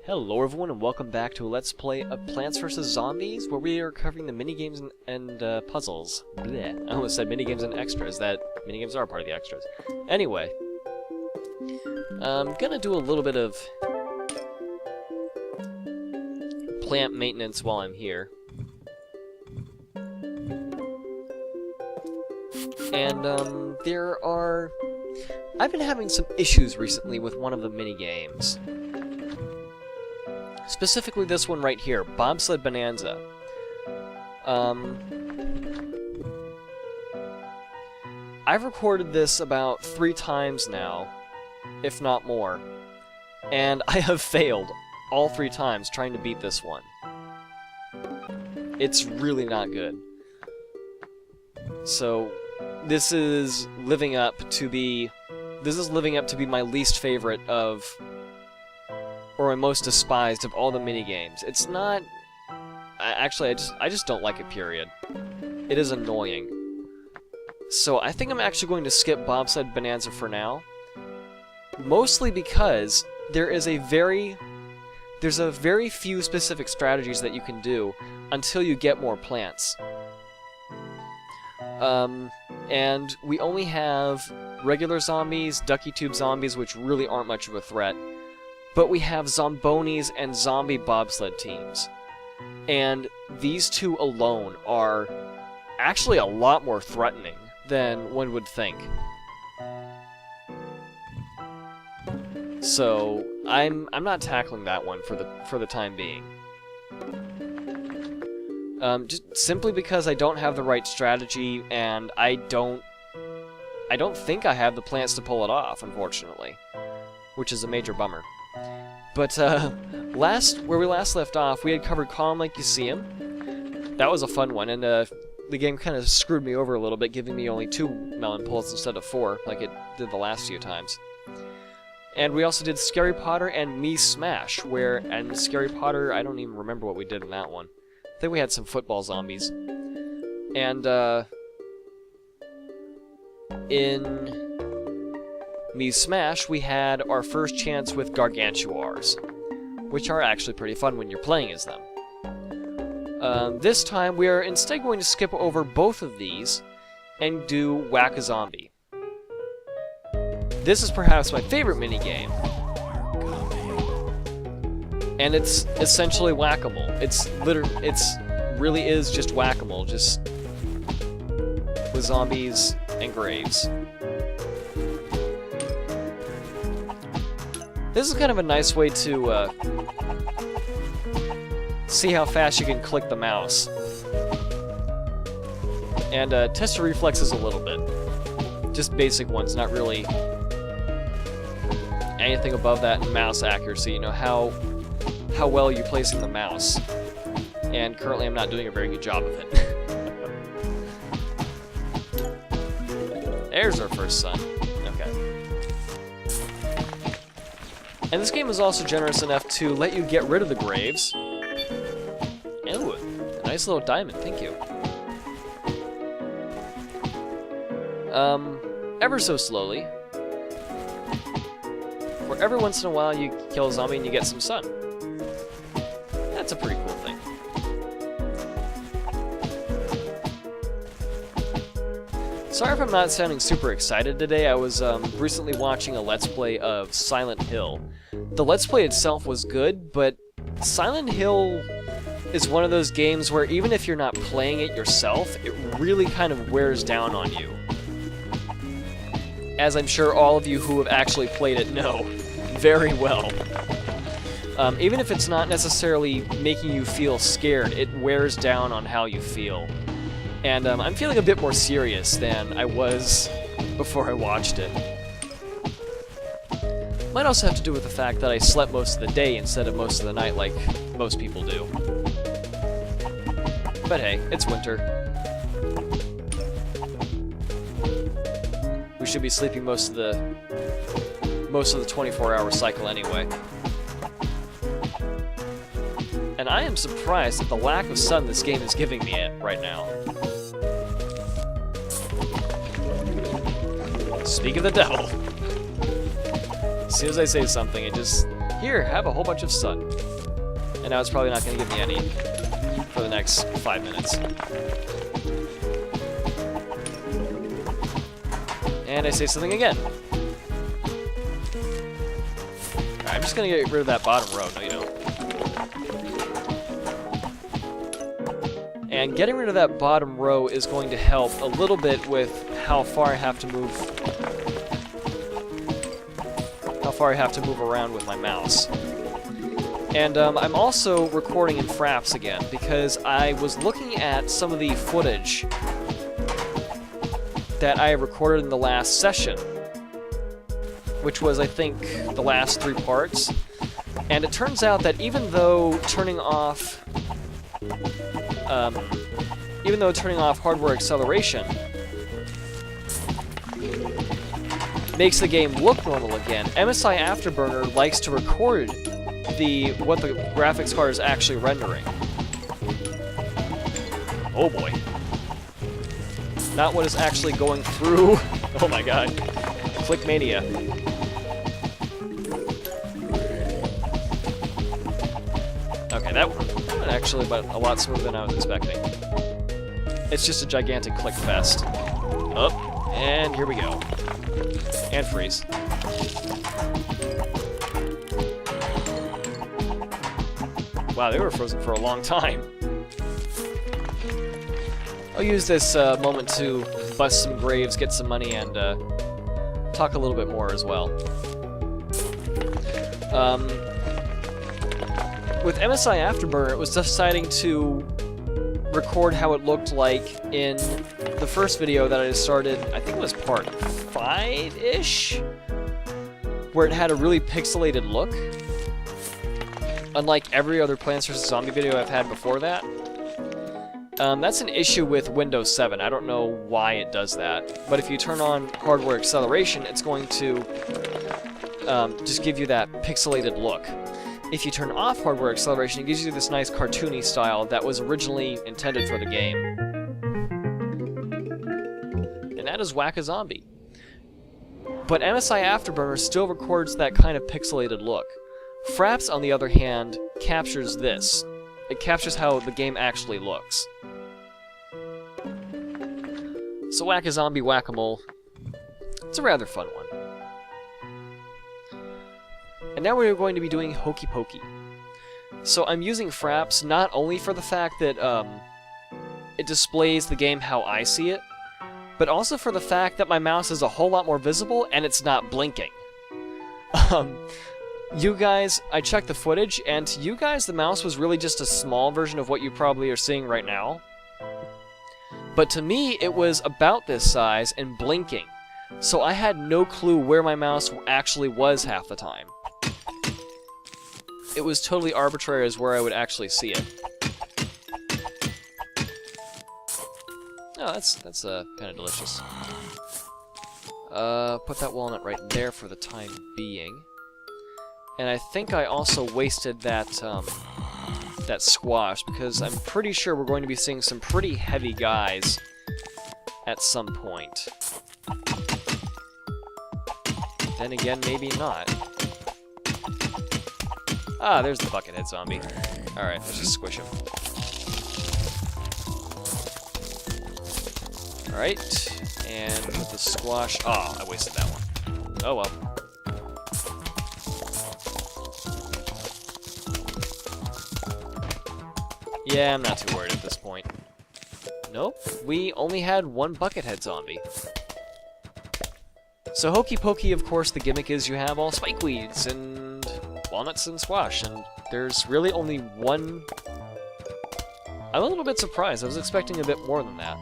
Hello everyone and welcome back to a Let's Play of Plants vs. Zombies, where we are covering the minigames and puzzles. Blech. I almost said minigames and extras. That minigames are part of the extras. Anyway, I'm gonna do a little bit of plant maintenance while I'm here. And I've been having some issues recently with one of the minigames. Specifically this one right here, Bobsled Bonanza. I've recorded this about 3 times now, if not more, and I have failed all 3 times trying to beat this one. It's really not good. So, this is living up to be my least favorite of, or my most despised of all the minigames. It's not... Actually, I just don't like it, period. It is annoying. So I think I'm actually going to skip Bobsled Bonanza for now. Mostly because there's a very few specific strategies that you can do until you get more plants. And we only have regular zombies, ducky tube zombies, which really aren't much of a threat. But we have Zombonis and zombie bobsled teams. And these two alone are actually a lot more threatening than one would think. So, I'm not tackling that one for the time being. Just simply because I don't have the right strategy, and I don't think I have the plants to pull it off, unfortunately. Which is a major bummer. But, where we last left off, we had covered Calm Like You See 'Em. That was a fun one, and the game kind of screwed me over a little bit, giving me only 2 melon pulls instead of 4, like it did the last few times. And we also did Scary Potter and Me Smash, and Scary Potter, I don't even remember what we did in that one. I think we had some football zombies. And, in Me Smash, we had our first chance with Gargantuars, which are actually pretty fun when you're playing as them. This time, we are instead going to skip over both of these and do Whack-A-Zombie. This is perhaps my favorite minigame, and it's essentially whack-a-mole. It's really is just whack-a-mole, just with zombies and graves. This is kind of a nice way to see how fast you can click the mouse. And test your reflexes a little bit. Just basic ones, not really anything above that in mouse accuracy. You know, how well you're placing the mouse. And currently I'm not doing a very good job of it. There's our first son. And this game is also generous enough to let you get rid of the graves. Ooh, a nice little diamond, thank you. Ever so slowly. For every once in a while you kill a zombie and you get some sun. That's a pretty cool thing. Sorry if I'm not sounding super excited today. I was recently watching a Let's Play of Silent Hill. The Let's Play itself was good, but Silent Hill is one of those games where even if you're not playing it yourself, it really kind of wears down on you. As I'm sure all of you who have actually played it know very well. Even if it's not necessarily making you feel scared, it wears down on how you feel. And I'm feeling a bit more serious than I was before I watched it. Might also have to do with the fact that I slept most of the day instead of most of the night like most people do. But hey, it's winter. We should be sleeping most of the 24-hour cycle anyway. And I am surprised at the lack of sun this game is giving me right now. Speak of the devil. As soon as I say something, he Here, have a whole bunch of sun. And now it's probably not going to give me any for the next 5 minutes. And I say something again. Alright, I'm just going to get rid of that bottom row. No, you don't. And getting rid of that bottom row is going to help a little bit with how far I have to move. How far I have to move around with my mouse. And I'm also recording in fraps again because I was looking at some of the footage that I recorded in the last session, which was, I think, the last 3 parts. And it turns out that even though turning off hardware acceleration makes the game look normal again, MSI Afterburner likes to record what the graphics card is actually rendering. Oh boy. Not what is actually going through. Oh my god. Clickmania. Okay, that went actually a lot smoother than I was expecting. It's just a gigantic click fest. Up, and here we go. And freeze. Wow, they were frozen for a long time. I'll use this moment to bust some graves, get some money, and talk a little bit more as well. With MSI Afterburner, it was deciding to record how it looked like in the first video that I started, I think it was part 5-ish, where it had a really pixelated look. Unlike every other Plants vs. Zombie video I've had before that. That's an issue with Windows 7. I don't know why it does that. But if you turn on hardware acceleration, it's going to just give you that pixelated look. If you turn off hardware acceleration, it gives you this nice cartoony style that was originally intended for the game. And that is Whack-A-Zombie. But MSI Afterburner still records that kind of pixelated look. Fraps, on the other hand, captures this. It captures how the game actually looks. So Whack-A-Zombie Whack-A-Mole, it's a rather fun one. And now we're going to be doing Hokey Pokey. So I'm using fraps not only for the fact that it displays the game how I see it, but also for the fact that my mouse is a whole lot more visible and it's not blinking. You guys, I checked the footage, and to you guys, the mouse was really just a small version of what you probably are seeing right now. But to me, it was about this size and blinking, so I had no clue where my mouse actually was half the time. It was totally arbitrary as where I would actually see it. Oh, that's kind of delicious. Put that walnut right there for the time being. And I think I also wasted that that squash, because I'm pretty sure we're going to be seeing some pretty heavy guys at some point. Then again, maybe not. Ah, there's the buckethead zombie. Alright, let's just squish him. Alright, and with the squash... Oh, I wasted that one. Oh well. Yeah, I'm not too worried at this point. Nope, we only had one buckethead zombie. So Hokey Pokey, of course, the gimmick is you have all spikeweeds and walnuts and squash, and there's really only one... I'm a little bit surprised. I was expecting a bit more than that.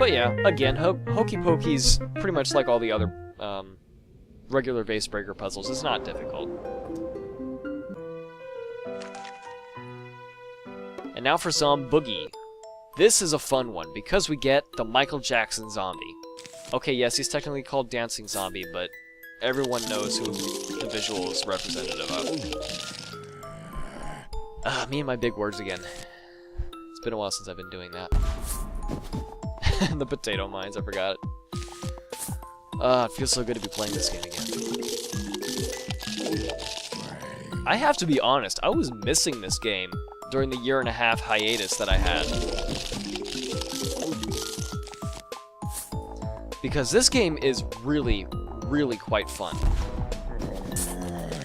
But yeah, again, Hokey Pokey's pretty much like all the other regular Vase Breaker puzzles. It's not difficult. And now for Zomboogie. This is a fun one, because we get the Michael Jackson zombie. Okay, yes, he's technically called Dancing Zombie, but everyone knows who the visual is representative of. Me and my big words again. It's been a while since I've been doing that. The potato mines, I forgot it. It feels so good to be playing this game again. I have to be honest, I was missing this game during the 1.5-year hiatus that I had. Because this game is really, really quite fun.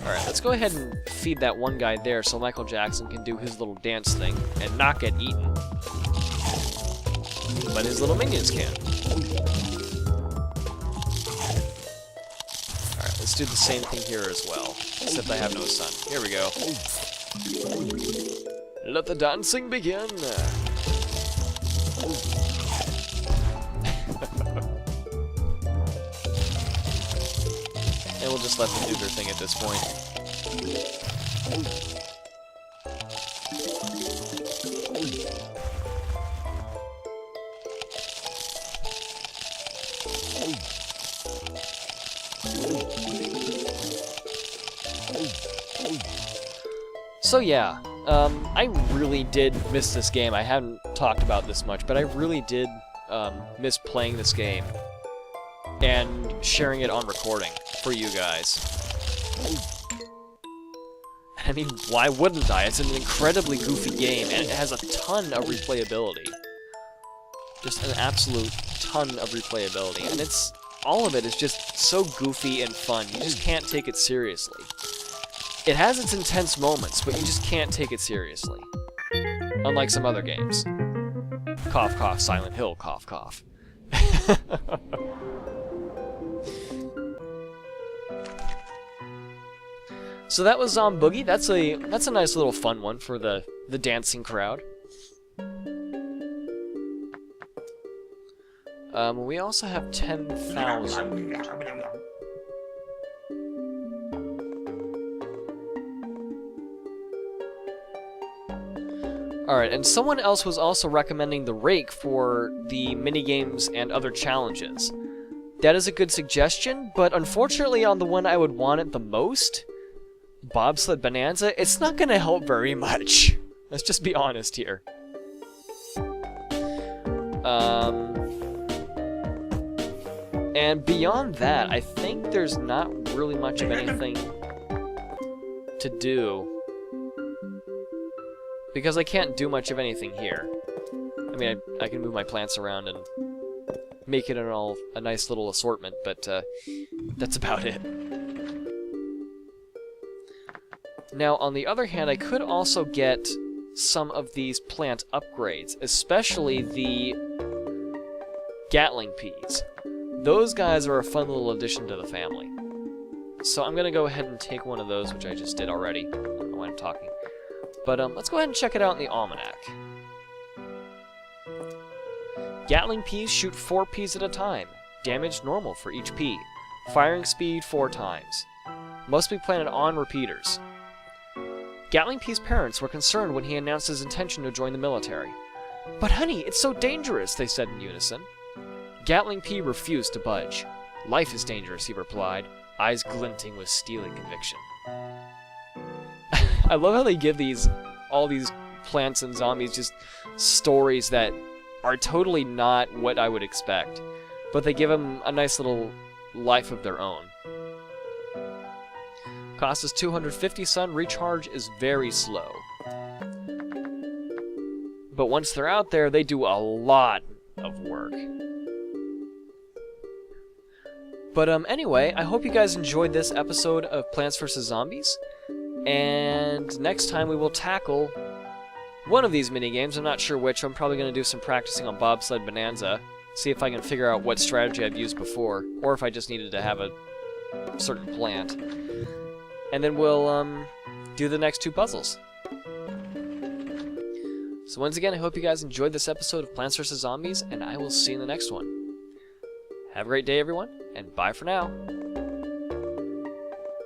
Alright, let's go ahead and feed that one guy there so Michael Jackson can do his little dance thing and not get eaten. But his little minions can. Alright, let's do the same thing here as well. Except I have no son. Here we go. Let the dancing begin! And we'll just let them do their thing at this point. So yeah, I really did miss this game. I haven't talked about this much, but I really did miss playing this game and sharing it on recording for you guys. I mean, why wouldn't I? It's an incredibly goofy game, and it has a ton of replayability. Just an absolute ton of replayability, and all of it is just so goofy and fun. You just can't take it seriously. It has its intense moments, but you just can't take it seriously. Unlike some other games. Cough, cough, Silent Hill, cough, cough. So that was Boogie. That's a nice little fun one for the dancing crowd. We also have 10,000. Alright, and someone else was also recommending the rake for the minigames and other challenges. That is a good suggestion, but unfortunately on the one I would want it the most, Bobsled Bonanza, it's not going to help very much. Let's just be honest here. And beyond that, I think there's not really much of anything to do. Because I can't do much of anything here. I mean, I can move my plants around and make it a nice little assortment, but that's about it. Now, on the other hand, I could also get some of these plant upgrades, especially the Gatling peas. Those guys are a fun little addition to the family. So I'm going to go ahead and take one of those, which I just did already. I don't know why I'm talking. But let's go ahead and check it out in the almanac. Gatling peas shoot 4 peas at a time. Damage normal for each pea. Firing speed 4 times. Must be planted on repeaters. Gatling pea's parents were concerned when he announced his intention to join the military. "But honey, it's so dangerous," they said in unison. Gatling pea refused to budge. "Life is dangerous," he replied, eyes glinting with steely conviction. I love how they give all these plants and zombies just stories that are totally not what I would expect, but they give them a nice little life of their own. Cost is 250 sun, recharge is very slow. But once they're out there, they do a lot of work. But anyway, I hope you guys enjoyed this episode of Plants vs. Zombies. And next time we will tackle one of these minigames. I'm not sure which. I'm probably going to do some practicing on Bobsled Bonanza. See if I can figure out what strategy I've used before. Or if I just needed to have a certain plant. And then we'll do the next 2 puzzles. So once again, I hope you guys enjoyed this episode of Plants vs. Zombies. And I will see you in the next one. Have a great day, everyone. And bye for now.